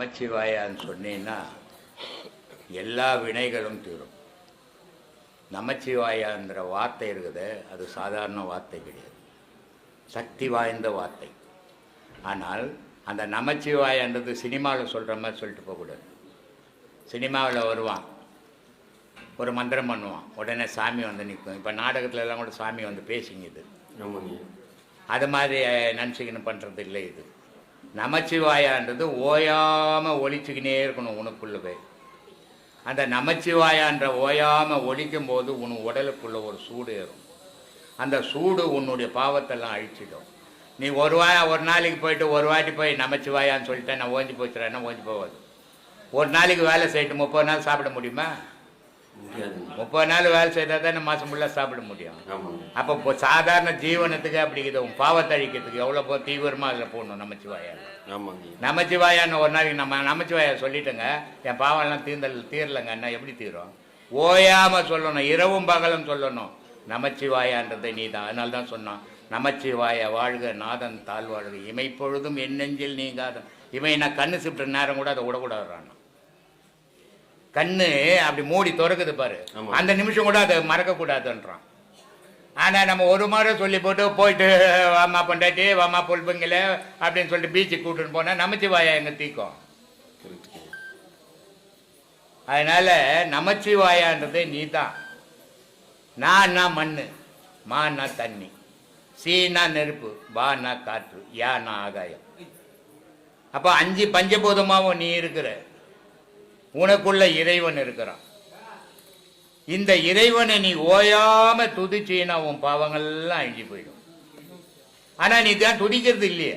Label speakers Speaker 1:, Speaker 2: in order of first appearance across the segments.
Speaker 1: நமச்சிவாயான்னு சொன்னீங்கன்னா எல்லா வினைகளும் தீரும். நமச்சிவாயான்ற வார்த்தை இருக்குது, அது சாதாரண வார்த்தை கிடையாது, சக்தி வாய்ந்த வார்த்தை. ஆனால் அந்த நமச்சிவாயன்றது சினிமாவில் சொல்கிற மாதிரி சொல்லிட்டு போகக்கூடாது. சினிமாவில் வருவான், ஒரு மந்திரம் பண்ணுவான், உடனே சாமி வந்து நிற்கும். இப்போ நாடகத்துலலாம் கூட சாமி வந்து பேசிங்குது. அது மாதிரி நினச்சிக்கின்னு பண்ணுறது இல்லை. இது நமச்சிவாயான்றது ஓயாமல் ஒழிச்சுக்கினே இருக்கணும் உனக்குள்ளே போய். அந்த நமச்சிவாயான்ற ஓயாமல் ஒழிக்கும் போது உன் உடலுக்குள்ளே ஒரு சூடு ஏறும். அந்த சூடு உன்னுடைய பாவத்தெல்லாம் அழிச்சிடும். நீ ஒரு நாளைக்கு போயிட்டு ஒரு வாட்டி போய் நமச்சிவாயான்னு சொல்லிட்டேன் நான் ஓஞ்சி போச்சுறேன்னா ஓஞ்சி போகாது. ஒரு நாளைக்கு வேலை செய்யிட்டு 30 நாள் சாப்பிட முடியுமா? 30 நாள் வேலை செய்தால் தான் மாதம் ஃபுல்லாக சாப்பிட முடியும். அப்போ இப்போ சாதாரண ஜீவனத்துக்கு அப்படிங்குது. உன் பாவத்தை அழிக்கிறதுக்கு எவ்வளோ தீவிரமாக அதில் போடணும் நமச்சிவாயா. நமச்சிவாயான்னு ஒரு நாளைக்கு நம்ம நமச்சிவாயா சொல்லிட்டேங்க, என் பாவம்லாம் தீரலைங்க, என்ன எப்படி தீரும்? ஓயாமல் சொல்லணும், இரவும் பகலும் சொல்லணும் நமச்சிவாயான்றதை நீ தான். அதனால தான் சொன்னான், நமச்சிவாய வாழ்க நாதன் தாழ்வாழ்க இமைப்பொழுதும் என் நெஞ்சில் நீங்காத. இவன் நான் கண்ணு சிப்பிட்ட நேரம் கூட அதை விடக்கூடாதுறான். கண்ணு அப்படி மூடி திறக்குது பாரு, அந்த நிமிஷம் கூட அதை மறக்கக்கூடாதுன்றான். ஆனால் நம்ம ஒரு முறை சொல்லி போயிட்டு வாமா பொண்டாட்டி வாமா பொல்புங்கள அப்படின்னு சொல்லிட்டு பீச்சுக்கு கூட்டுன்னு போனால் நமச்சிவாயா எங்கே தீக்கும்? அதனால நமச்சிவாயான்றது நீ தான். நான்னா மண்ணு, மான்னா தண்ணி, சீனா நெருப்பு, பான்னா காற்று, யானா ஆகாயம். அப்போ 5 பஞ்சபூதமாகவும் நீ இருக்கிற. உனக்குள்ள இறைவன் இருக்கிறான். இந்த இறைவனை நீ ஓயாம துதிச்சீன்னா உன் பாவங்கள்லாம் அழிஞ்சு போயிடும். ஆனா நீ தான் துதிக்கிறது இல்லையே.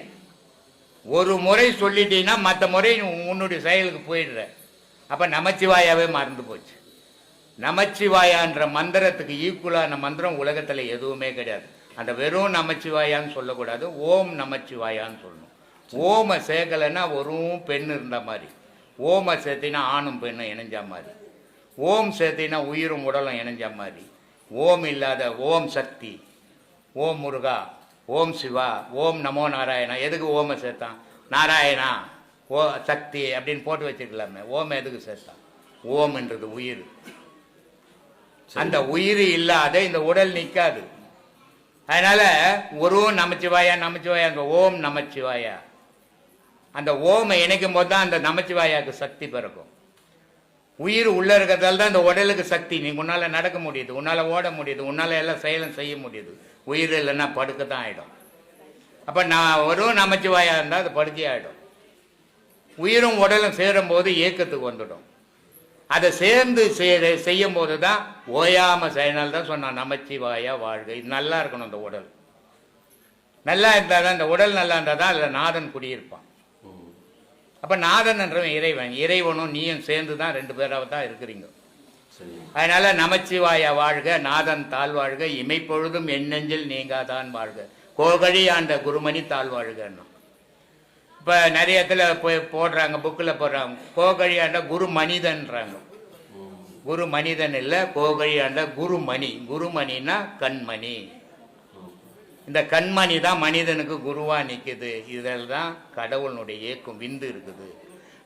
Speaker 1: ஒரு முறை சொல்லிட்டீங்கன்னா மற்ற முறை உன்னுடைய செயலுக்கு போயிடுற. அப்ப நமச்சிவாயாவே மறந்து போச்சு. நமச்சிவாயான்ற மந்திரத்துக்கு ஈக்குவலான மந்திரம் உலகத்துல எதுவுமே கிடையாது. அந்த வெறும் நமச்சிவாயான்னு சொல்லக்கூடாது, ஓம் நமச்சிவாயான்னு சொல்லணும். ஓம சேர்க்கலைன்னா வெறும் பெண் இருந்த மாதிரி, ஓம சேர்த்தினா ஆணும் பெண்ணும் இணைஞ்ச மாதிரி, ஓம் சேர்த்தினா உயிரும் உடலும் இணைஞ்ச மாதிரி, ஓம் இல்லாத ஓம் சக்தி, ஓம் முருகா, ஓம் சிவா, ஓம் நமோ நாராயணா. எதுக்கு ஓம சேர்த்தான்? நாராயணா ஓ சக்தி அப்படின்னு போட்டு வச்சுக்கலாமே. ஓம் எதுக்கு சேர்த்தான்? ஓம்ன்றது உயிர். அந்த உயிர் இல்லாத இந்த உடல் நிற்காது. அதனால ஒரு நமச்சிவாயா நமச்சிவாயா, ஓம் நமச்சிவாயா. அந்த ஓமை இணைக்கும் போது தான் அந்த நமச்சிவாயாவுக்கு சக்தி பிறக்கும். உயிர் உள்ள இருக்கிறதால தான் இந்த உடலுக்கு சக்தி. நீ உன்னால நடக்க முடியுது, உன்னால ஓட முடியுது, உன்னால எல்லாம் செயலும் செய்ய முடியுது. உயிர் இல்லைன்னா படுக்க தான் ஆயிடும். அப்ப நான் ஒரு நமச்சிவாயா இருந்தால் அது படுக்கே ஆயிடும். உயிரும் உடலும் சேரும் போது இயக்கத்துக்கு வந்துடும். அதை சேர்ந்து செய்யும் போது தான் ஓயாம செய்யனால் தான் சொன்னான் நமச்சிவாயா வாழ்க. இது நல்லா இருக்கணும். இந்த உடல் நல்லா இருந்தால் தான், இந்த உடல் நல்லா இருந்தால் தான் அதில் நாதன் குடியிருப்பான். அப்ப நாதன் என்றவன் இறைவன், இறைவனும் நீயும் சேர்ந்து தான் 2 பேராக தான் இருக்கிறீங்க. அதனால நமச்சிவாயா வாழ்க நாதன் தாழ்வாழ்க இமைப்பொழுதும் என் நெஞ்சில் நீங்காதான் வாழ்க கோகழி ஆண்ட குருமணி தாழ்வாழ்கன்னா. இப்ப நிறைய இடத்துல போடுறாங்க, புக்கில் போடுறாங்க, கோகழி ஆண்ட குரு மனிதன்றாங்க. குரு மனிதன் இல்லை, கோகழி ஆண்ட குருமணி. குருமணின்னா கண்மணி. இந்த கண்மணி தான் மனிதனுக்கு குருவா நிற்குது. இதில் தான் கடவுளுடைய இயக்கம் விந்து இருக்குது.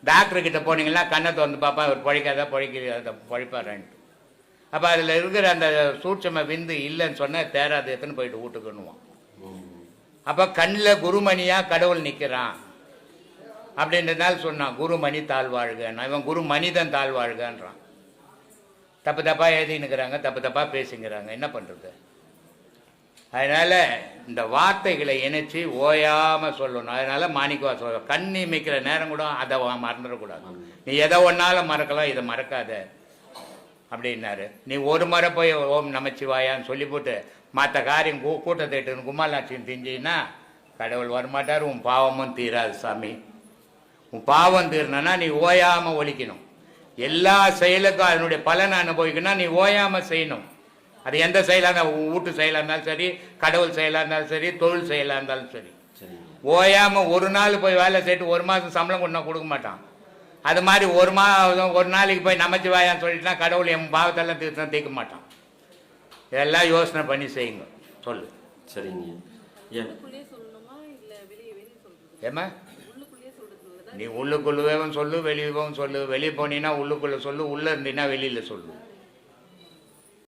Speaker 1: டாக்டர் கிட்ட போனீங்கன்னா கண்ணை திறந்து பாப்பா, அவர் பழிக்காத பழிக்கிறத பழிப்பாரான்ட்டு. அப்போ அதில் இருக்கிற அந்த சூட்சம விந்து இல்லைன்னு சொன்னால் தேராது, எத்தனை போயிட்டு வீட்டுக்குன்னுவான். அப்போ கண்ணில் குருமணியா கடவுள் நிற்கிறான் அப்படின்றதுனால சொன்னான் குருமணி தாழ்வாழ்கன்னா. இவன் குரு மனிதன் தாழ்வாழ்கன்றான். தப்பு தப்பாக எழுதினுக்கிறாங்க, தப்பு தப்பாக பேசுங்கிறாங்க. என்ன பண்ணுறது? அதனால இந்த வார்த்தைகளை இணைச்சி ஓயாம சொல்லணும். அதனால மாணிக்கவா சொல்ற, கண் இமைக்கிற நேரம் கூட அதை மறந்துடக்கூடாது. நீ எதை ஒன்னாலும் மறக்கலாம், இதை மறக்காத அப்படின்னாரு. நீ ஒரு முறை போய் ஓம் நமச்சிவாயான்னு சொல்லி போட்டு மற்ற காரியம் கூட்டத்திட்டு கும்மாலாட்சின்னு தெரிஞ்சின்னா கடவுள் வரமாட்டார். உன் பாவமும் தீராது சாமி. உன் பாவம் தீரணும்னா நீ ஓயாம ஒழிக்கணும். எல்லா செயலுக்கும் அதனுடைய பலனை அனுபவிக்கணும்னா நீ ஓயாம செய்யணும். அது எந்த செயலாக இருந்தாலும், வீட்டு செயலாக இருந்தாலும் சரி, கடவுள் செயலாக இருந்தாலும் சரி, தொழில் செயலாக இருந்தாலும் சரி, ஓயாம ஒரு நாள் போய் வேலை செய்யிட்டு 1 மாதம் சம்பளம் கொண்டா கொடுக்க மாட்டான். அது மாதிரி ஒரு நாளைக்கு போய் நமச்சிவாயான்னு சொல்லிட்டுனா கடவுள் என் பாவத்தெல்லாம் தீர்க்க மாட்டான். இதெல்லாம் யோசனை பண்ணி செய்யுங்க. சொல்லு. சரிங்க. ஏமா நீ உள்ளுக்குள்ளவேவும் சொல்லு வெளியவும் சொல்லு. வெளியே போனீங்கன்னா உள்ளுக்குள்ளே சொல்லு, உள்ளே இருந்தீங்கன்னா வெளியில் சொல்லு.